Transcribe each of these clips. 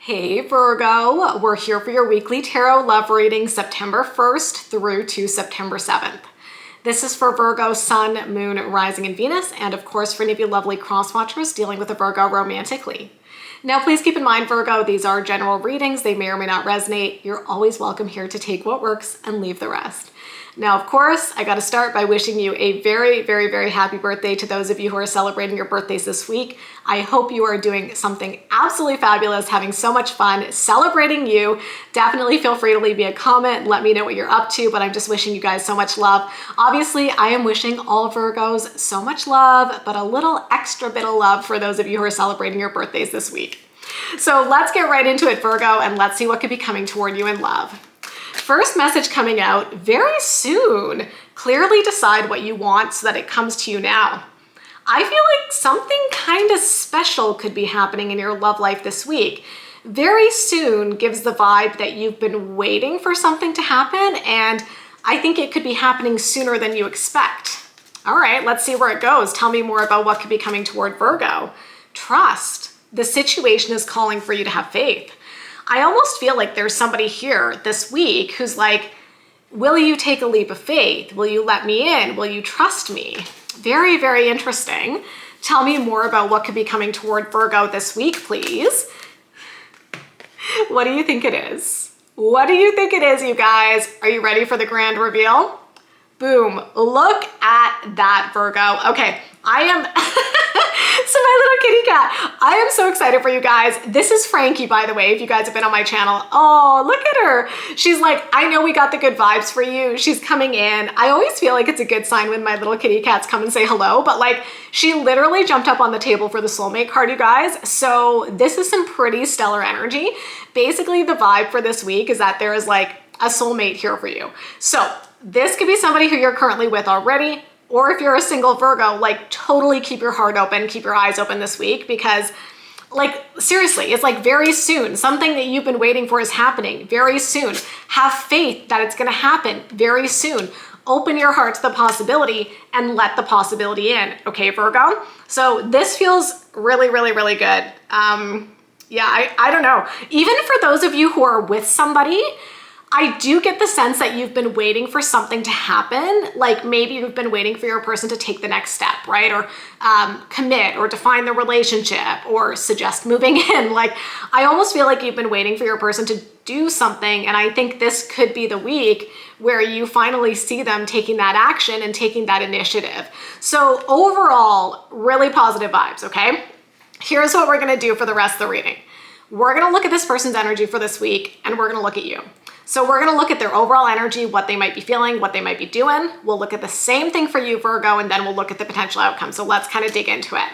Hey Virgo, we're here for your weekly tarot love reading September 1st through to September 7th. This is for Virgo Sun, Moon, Rising, and Venus, and of course for any of you lovely cross-watchers dealing with a Virgo romantically. Now please keep in mind, Virgo, these are general readings. They may or may not resonate. You're always welcome here to take what works and leave the rest. Now, of course, I got to start by wishing you a very, very, very happy birthday to those of you who are celebrating your birthdays this week. I hope you are doing something absolutely fabulous, having so much fun, celebrating you. Definitely feel free to leave me a comment, let me know what you're up to, but I'm just wishing you guys so much love. Obviously, I am wishing all Virgos so much love, but a little extra bit of love for those of you who are celebrating your birthdays this week. So let's get right into it, Virgo, and let's see what could be coming toward you in love. First message coming out very soon. Clearly decide what you want so that it comes to you now. I feel like something kind of special could be happening in your love life this week. Very soon gives the vibe that you've been waiting for something to happen, and I think it could be happening sooner than you expect. All right, let's see where it goes. Tell me more about what could be coming toward Virgo. Trust. The situation is calling for you to have faith. I almost feel like there's somebody here this week who's like, will you take a leap of faith? Will you let me in? Will you trust me? Very, very interesting. Tell me more about what could be coming toward Virgo this week, please. What do you think it is? What do you think it is, you guys? Are you ready for the grand reveal? Boom. Look at that, Virgo. Okay, I am... So my little kitty cat, I am so excited for you guys. This is Frankie, by the way, if you guys have been on my channel. Oh, look at her. She's like, I know we got the good vibes for you. She's coming in. I always feel like it's a good sign when my little kitty cats come and say hello, but like she literally jumped up on the table for the soulmate card, you guys. So this is some pretty stellar energy. Basically, the vibe for this week is that there is like a soulmate here for you. So this could be somebody who you're currently with already. Or if you're a single Virgo, like totally keep your heart open, keep your eyes open this week, because like seriously, it's like very soon, something that you've been waiting for is happening very soon. Have faith that it's going to happen very soon. Open your heart to the possibility and let the possibility in. Okay, Virgo? So this feels really, really, really good. Yeah, I don't know. Even for those of you who are with somebody, I do get the sense that you've been waiting for something to happen. Like maybe you've been waiting for your person to take the next step, right? Or commit or define the relationship or suggest moving in. Like I almost feel like you've been waiting for your person to do something. And I think this could be the week where you finally see them taking that action and taking that initiative. So overall, really positive vibes, okay? Here's what we're gonna do for the rest of the reading. We're gonna look at this person's energy for this week and we're gonna look at you. So we're gonna look at their overall energy, what they might be feeling, what they might be doing. We'll look at the same thing for you, Virgo, and then we'll look at the potential outcome. So let's kind of dig into it.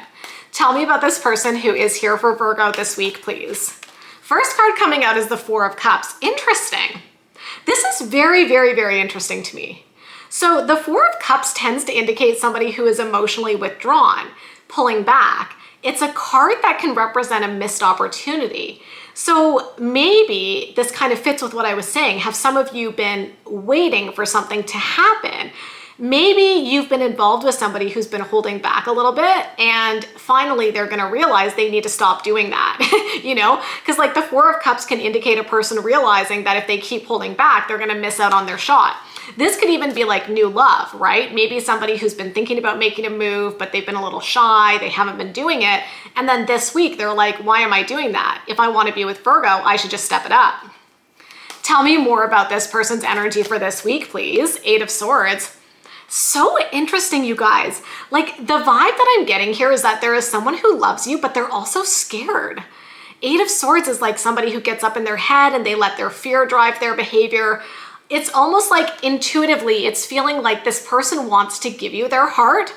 Tell me about this person who is here for Virgo this week, please. First card coming out is the Four of Cups. Interesting. This is very, very, very interesting to me. So the Four of Cups tends to indicate somebody who is emotionally withdrawn, pulling back. It's a card that can represent a missed opportunity. So maybe this kind of fits with what I was saying. Have some of you been waiting for something to happen? Maybe you've been involved with somebody who's been holding back a little bit and finally they're gonna realize they need to stop doing that, you know? Because like the Four of Cups can indicate a person realizing that if they keep holding back, they're gonna miss out on their shot. This could even be like new love, right? Maybe somebody who's been thinking about making a move, but they've been a little shy, they haven't been doing it. And then this week they're like, why am I doing that? If I want to be with Virgo, I should just step it up. Tell me more about this person's energy for this week, please. Eight of Swords. So interesting, you guys. Like the vibe that I'm getting here is that there is someone who loves you, but they're also scared. Eight of Swords is like somebody who gets up in their head and they let their fear drive their behavior. It's almost like intuitively, it's feeling like this person wants to give you their heart,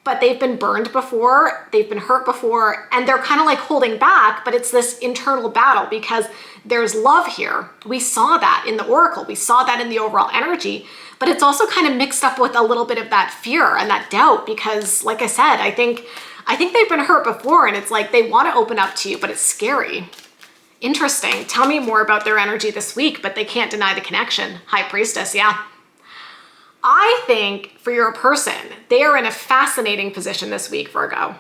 but they've been burned before, they've been hurt before, and they're kind of like holding back, but it's this internal battle because there's love here. We saw that in the Oracle. We saw that in the overall energy, but it's also kind of mixed up with a little bit of that fear and that doubt because like I said, I think they've been hurt before and it's like they want to open up to you, but it's scary. Interesting. Tell me more about their energy this week, but they can't deny the connection. High Priestess, yeah. I think for your person, they are in a fascinating position this week, Virgo.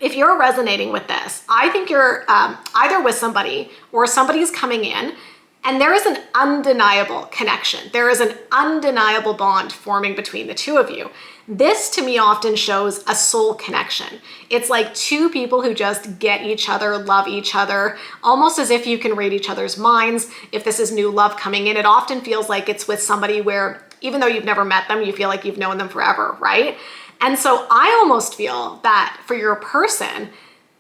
if you're resonating with this, I think you're either with somebody or somebody's coming in and there is an undeniable connection. There is an undeniable bond forming between the two of you. This to me often shows a soul connection. It's like two people who just get each other, love each other, almost as if you can read each other's minds. If this is new love coming in, it often feels like it's with somebody where even though you've never met them, you feel like you've known them forever, right? And so I almost feel that for your person,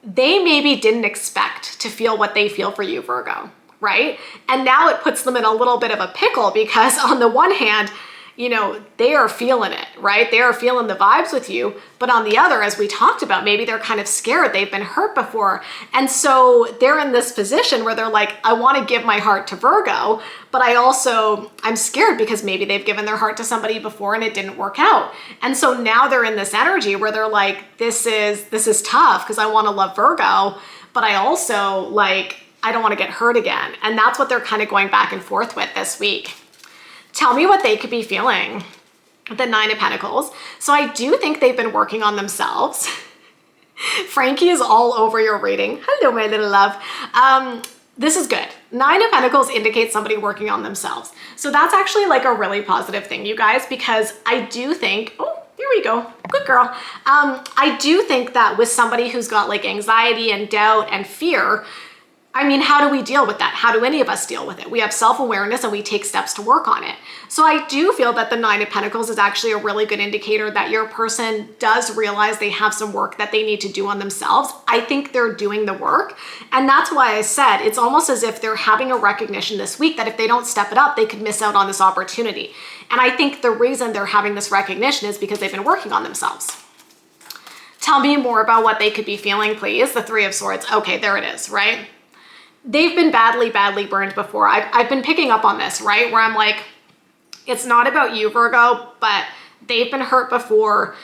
they maybe didn't expect to feel what they feel for you, Virgo, right? And now it puts them in a little bit of a pickle because on the one hand, you know, they are feeling it, right? They are feeling the vibes with you. But on the other, as we talked about, maybe they're kind of scared. They've been hurt before. And so they're in this position where they're like, I want to give my heart to Virgo, but I'm scared because maybe they've given their heart to somebody before and it didn't work out. And so now they're in this energy where they're like, this is tough because I want to love Virgo, but I also I don't want to get hurt again. And that's what they're kind of going back and forth with this week. Tell me what they could be feeling. The Nine of Pentacles. So I do think they've been working on themselves. Frankie is all over your reading. Hello, my little love. This is good. Nine of Pentacles indicates somebody working on themselves. So that's actually like a really positive thing, you guys, because I do think, oh, here we go. Good girl. I do think that with somebody who's got like anxiety and doubt and fear, I mean, how do we deal with that? How do any of us deal with it? We have self-awareness and we take steps to work on it. So I do feel that the Nine of Pentacles is actually a really good indicator that your person does realize they have some work that they need to do on themselves. I think they're doing the work. And that's why I said it's almost as if they're having a recognition this week that if they don't step it up, they could miss out on this opportunity. And I think the reason they're having this recognition is because they've been working on themselves. Tell me more about what they could be feeling, please. The Three of Swords. Okay, there it is, right? They've been badly burned before. I've been picking up on this, right? Where I'm like, it's not about you, Virgo, but they've been hurt before.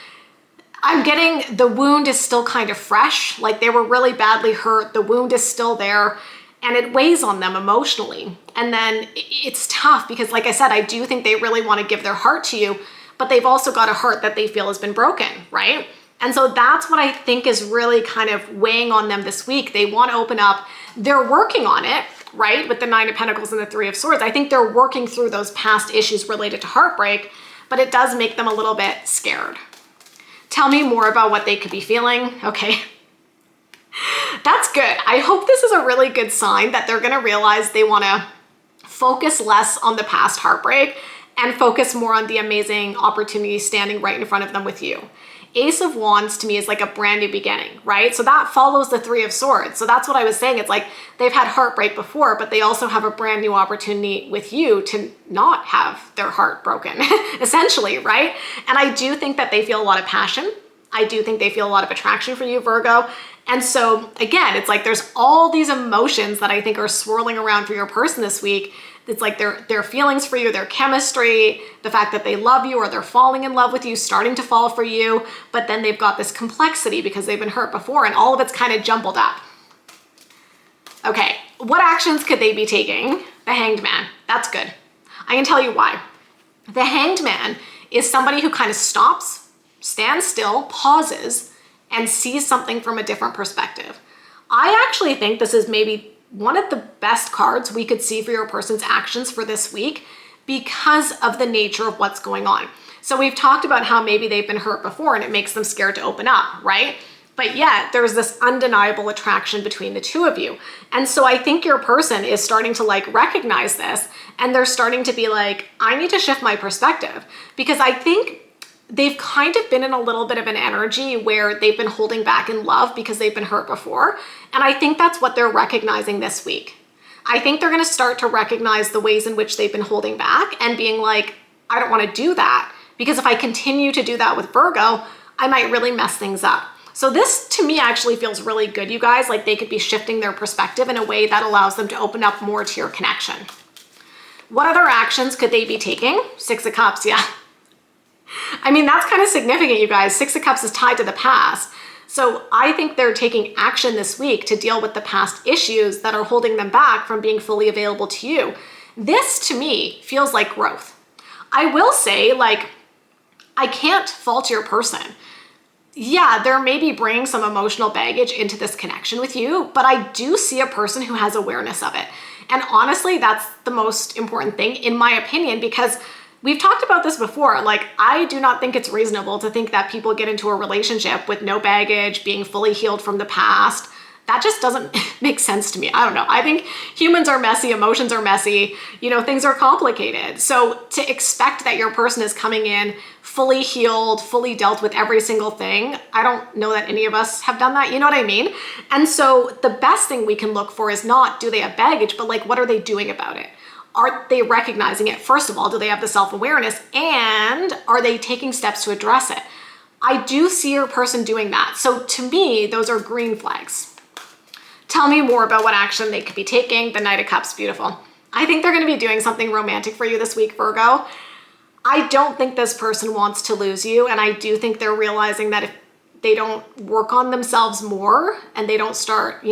I'm getting the wound is still kind of fresh. Like they were really badly hurt. The wound is still there and it weighs on them emotionally. And then it's tough because like I said, I do think they really want to give their heart to you, but they've also got a heart that they feel has been broken, right? And so that's what I think is really kind of weighing on them this week. They want to open up. They're working on it, right? With the Nine of Pentacles and the Three of Swords. I think they're working through those past issues related to heartbreak, but it does make them a little bit scared. Tell me more about what they could be feeling. Okay. That's good. I hope this is a really good sign that they're going to realize they want to focus less on the past heartbreak and focus more on the amazing opportunity standing right in front of them with you. Ace of Wands to me is like a brand new beginning, right? So that follows the Three of Swords. So that's what I was saying. It's like they've had heartbreak before, but they also have a brand new opportunity with you to not have their heart broken, essentially, right? And I do think that they feel a lot of passion. I do think they feel a lot of attraction for you, Virgo. And so again, it's like there's all these emotions that I think are swirling around for your person this week. It's like their feelings for you, their chemistry, the fact that they love you or they're falling in love with you, starting to fall for you, but then they've got this complexity because they've been hurt before and all of it's kind of jumbled up. Okay, what actions could they be taking? The Hanged Man, that's good. I can tell you why. The Hanged Man is somebody who kind of stops, stands still, pauses, and sees something from a different perspective. I actually think this is maybe one of the best cards we could see for your person's actions for this week because of the nature of what's going on. So we've talked about how maybe they've been hurt before and it makes them scared to open up, right? But yet there's this undeniable attraction between the two of you. And so I think your person is starting to like recognize this and they're starting to be like, I need to shift my perspective because I think they've kind of been in a little bit of an energy where they've been holding back in love because they've been hurt before. And I think that's what they're recognizing this week. I think they're going to start to recognize the ways in which they've been holding back and being like, I don't want to do that because if I continue to do that with Virgo, I might really mess things up. So this to me actually feels really good, you guys, like they could be shifting their perspective in a way that allows them to open up more to your connection. What other actions could they be taking? Six of Cups, yeah. I mean, that's kind of significant, you guys. Six of Cups is tied to the past. So I think they're taking action this week to deal with the past issues that are holding them back from being fully available to you. This, to me, feels like growth. I will say, like, I can't fault your person. yeah, there may be bringing some emotional baggage into this connection with you, but I do see a person who has awareness of it. And honestly, that's the most important thing in my opinion, because we've talked about this before. Like, I do not think it's reasonable to think that people get into a relationship with no baggage, being fully healed from the past. That just doesn't make sense to me. I don't know. I think humans are messy, emotions are messy, things are complicated. So to expect that your person is coming in fully healed, fully dealt with every single thing, I don't know that any of us have done that. You know what I mean? And so the best thing we can look for is not, do they have baggage, but like, what are they doing about it? Are they recognizing it? First of all, do they have the self-awareness? And are they taking steps to address it? I do see your person doing that. So to me, those are green flags. Tell me more about what action they could be taking. The Knight of Cups, beautiful. I think they're going to be doing something romantic for you this week, Virgo. I don't think this person wants to lose you. And I do think they're realizing that if they don't work on themselves more and they don't start,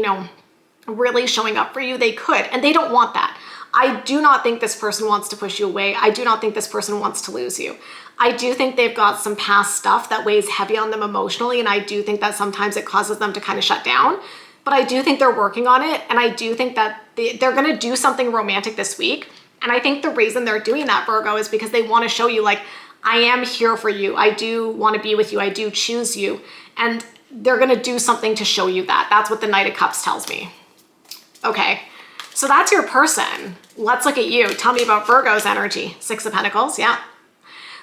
really showing up for you, they could. And they don't want that. I do not think this person wants to push you away. I do not think this person wants to lose you. I do think they've got some past stuff that weighs heavy on them emotionally. And I do think that sometimes it causes them to kind of shut down. But I do think they're working on it. And I do think that they're going to do something romantic this week. And I think the reason they're doing that, Virgo, is because they want to show you, like, I am here for you. I do want to be with you. I do choose you. And they're going to do something to show you that. That's what the Knight of Cups tells me. Okay, so that's your person. Let's look at you. Tell me about Virgo's energy. Six of Pentacles, yeah.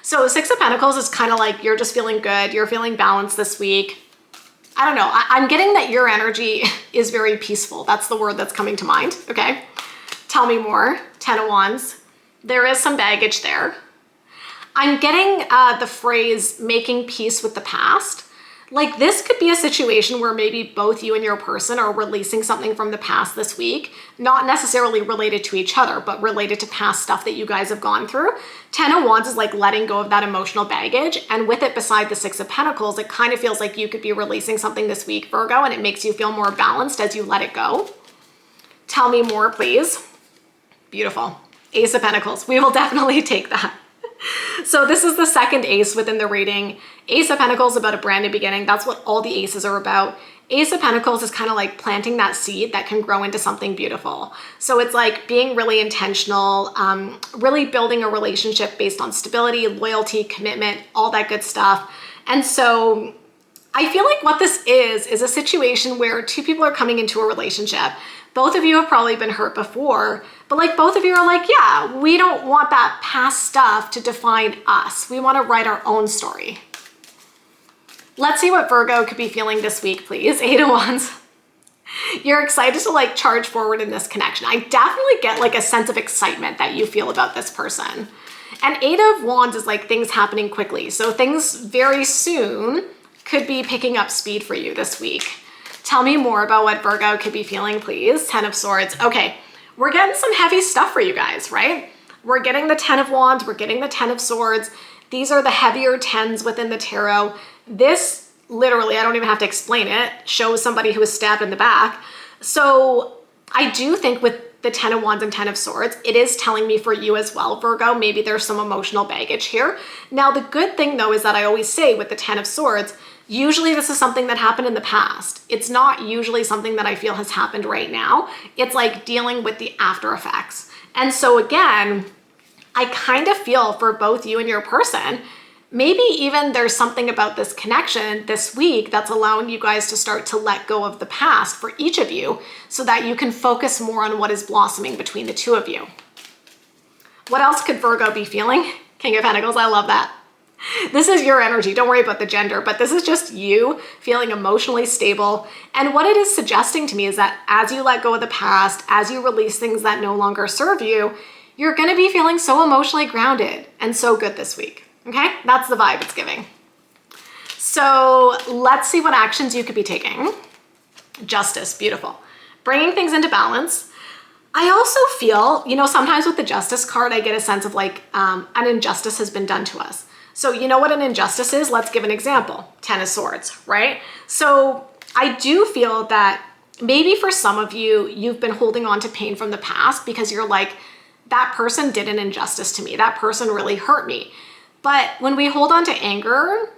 So Six of Pentacles is kind of like you're just feeling good. You're feeling balanced this week. I don't know. I'm getting that your energy is very peaceful. That's the word that's coming to mind. Okay. Tell me more. Ten of Wands. There is some baggage there. I'm getting the phrase making peace with the past. Like, this could be a situation where maybe both you and your person are releasing something from the past this week, not necessarily related to each other, but related to past stuff that you guys have gone through. Ten of Wands is like letting go of that emotional baggage. And with it beside the Six of Pentacles, it kind of feels like you could be releasing something this week, Virgo, and it makes you feel more balanced as you let it go. Tell me more, please. Beautiful. Ace of Pentacles. We will definitely take that. So this is the second ace within the reading. Ace of Pentacles about a brand new beginning. That's what all the aces are about. Ace of Pentacles is kind of like planting that seed that can grow into something beautiful. So it's like being really intentional, really building a relationship based on stability, loyalty, commitment, all that good stuff. And so I feel like what this is a situation where two people are coming into a relationship. Both of you have probably been hurt before, but like both of you are like, yeah, we don't want that past stuff to define us. We want to write our own story. Let's see what Virgo could be feeling this week, please. Eight of Wands. You're excited to like charge forward in this connection. I definitely get like a sense of excitement that you feel about this person. And Eight of Wands is like things happening quickly. So things very soon could be picking up speed for you this week. Tell me more about what Virgo could be feeling, please. Ten of Swords. Okay, we're getting some heavy stuff for you guys, right? We're getting the Ten of Wands. We're getting the Ten of Swords. These are the heavier tens within the tarot. This literally, I don't even have to explain it, shows somebody who was stabbed in the back. So I do think with the Ten of Wands and Ten of Swords, it is telling me for you as well, Virgo, maybe there's some emotional baggage here. Now, the good thing though is that I always say with the Ten of Swords, usually this is something that happened in the past. It's not usually something that I feel has happened right now. It's like dealing with the after effects. And so again, I kind of feel for both you and your person, maybe even there's something about this connection this week that's allowing you guys to start to let go of the past for each of you so that you can focus more on what is blossoming between the two of you. What else could Virgo be feeling? King of Pentacles, I love that. This is your energy. Don't worry about the gender, but this is just you feeling emotionally stable. And what it is suggesting to me is that as you let go of the past, as you release things that no longer serve you, you're going to be feeling so emotionally grounded and so good this week. Okay, that's the vibe it's giving. So let's see what actions you could be taking. Justice, beautiful. Bringing things into balance. I also feel, sometimes with the Justice card, I get a sense of like an injustice has been done to us. So you know what an injustice is? Let's give an example. Ten of Swords, right? So I do feel that maybe for some of you, you've been holding on to pain from the past because you're like, that person did an injustice to me. That person really hurt me. But when we hold on to anger,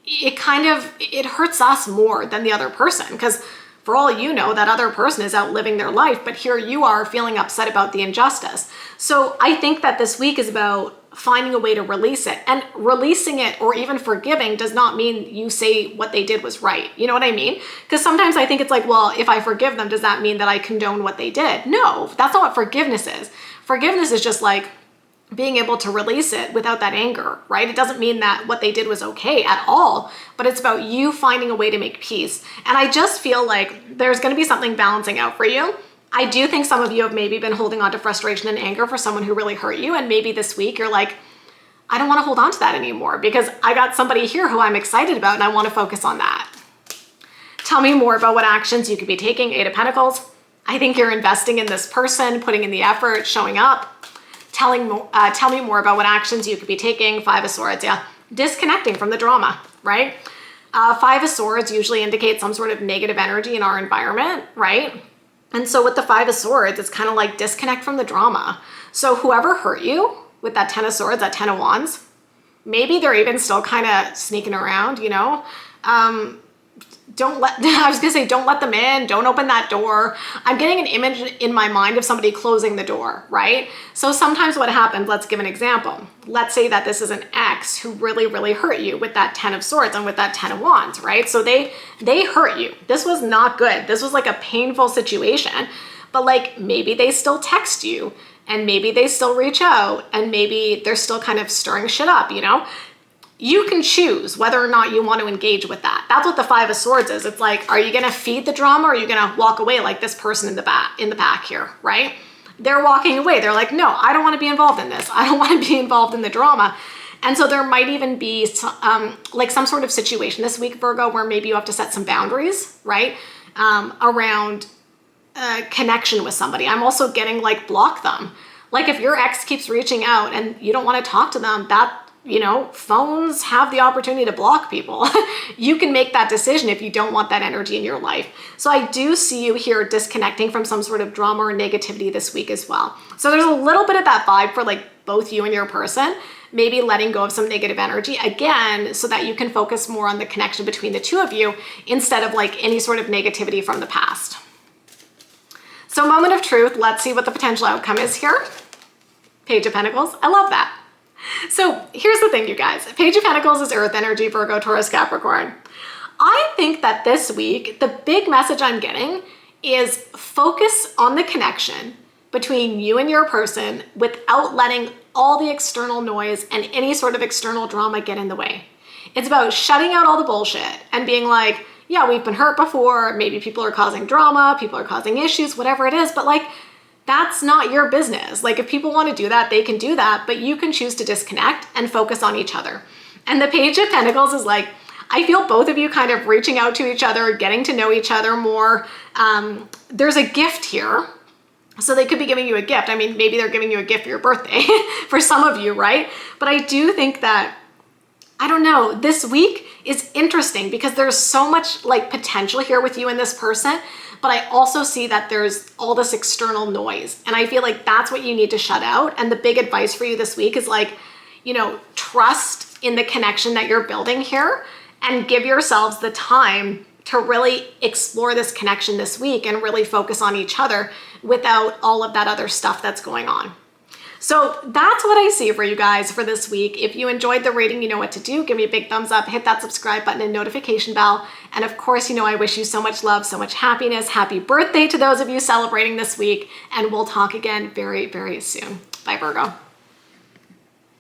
it hurts us more than the other person, because for all you know, that other person is out living their life, but here you are feeling upset about the injustice. So I think that this week is about finding a way to release it. And releasing it or even forgiving does not mean you say what they did was right. You know what I mean? Because sometimes I think it's like, well, if I forgive them, does that mean that I condone what they did? No, that's not what forgiveness is. Forgiveness is just like being able to release it without that anger, right? It doesn't mean that what they did was okay at all, but it's about you finding a way to make peace. And I just feel like there's going to be something balancing out for you. I do think some of you have maybe been holding on to frustration and anger for someone who really hurt you. And maybe this week you're like, I don't want to hold on to that anymore because I got somebody here who I'm excited about and I want to focus on that. Tell me more about what actions you could be taking. 8 of Pentacles. I think you're investing in this person, putting in the effort, showing up. Tell me more about what actions you could be taking. 5 of Swords, yeah. Disconnecting from the drama, right? 5 of Swords usually indicates some sort of negative energy in our environment, right? And so with the 5 of Swords, it's kind of like disconnect from the drama. So whoever hurt you with that 10 of Swords, that 10 of Wands, maybe they're even still kind of sneaking around, you know? Don't let them in. Don't open that door. I'm getting an image in my mind of somebody closing the door, right? So sometimes what happens, let's give an example. Let's say that this is an ex who really, really hurt you with that 10 of Swords and with that 10 of Wands, right? So they hurt you. This was not good. This was like a painful situation, but like maybe they still text you and maybe they still reach out and maybe they're still kind of stirring shit up, you know? You can choose whether or not you want to engage with that. That's what the 5 of Swords is. It's like, are you going to feed the drama or are you going to walk away like this person in the back here, right? They're walking away. They're like, no, I don't want to be involved in this. I don't want to be involved in the drama. And so there might even be like some sort of situation this week, Virgo, where maybe you have to set some boundaries, right? Around connection with somebody. I'm also getting like block them. Like if your ex keeps reaching out and you don't want to talk to them, you know, phones have the opportunity to block people. You can make that decision if you don't want that energy in your life. So I do see you here disconnecting from some sort of drama or negativity this week as well. So there's a little bit of that vibe for like both you and your person, maybe letting go of some negative energy again, so that you can focus more on the connection between the two of you instead of like any sort of negativity from the past. So moment of truth, let's see what the potential outcome is here. Page of Pentacles, I love that. So here's the thing, you guys. Page of Pentacles is Earth energy, Virgo, Taurus, Capricorn. I think that this week, the big message I'm getting is focus on the connection between you and your person without letting all the external noise and any sort of external drama get in the way. It's about shutting out all the bullshit and being like, yeah, we've been hurt before. Maybe people are causing drama, people are causing issues, whatever it is, but like, that's not your business. Like if people want to do that, they can do that, but you can choose to disconnect and focus on each other. And the Page of Pentacles is like, I feel both of you kind of reaching out to each other, getting to know each other more. There's a gift here. So they could be giving you a gift. I mean, maybe they're giving you a gift for your birthday for some of you, right? But I do think that, I don't know, this week is interesting because there's so much like potential here with you and this person. But I also see that there's all this external noise. And I feel like that's what you need to shut out. And the big advice for you this week is like, you know, trust in the connection that you're building here and give yourselves the time to really explore this connection this week and really focus on each other without all of that other stuff that's going on. So that's what I see for you guys for this week. If you enjoyed the reading, you know what to do. Give me a big thumbs up, hit that subscribe button and notification bell. And of course, you know I wish you so much love, so much happiness. Happy birthday to those of you celebrating this week. And we'll talk again very, very soon. Bye, Virgo.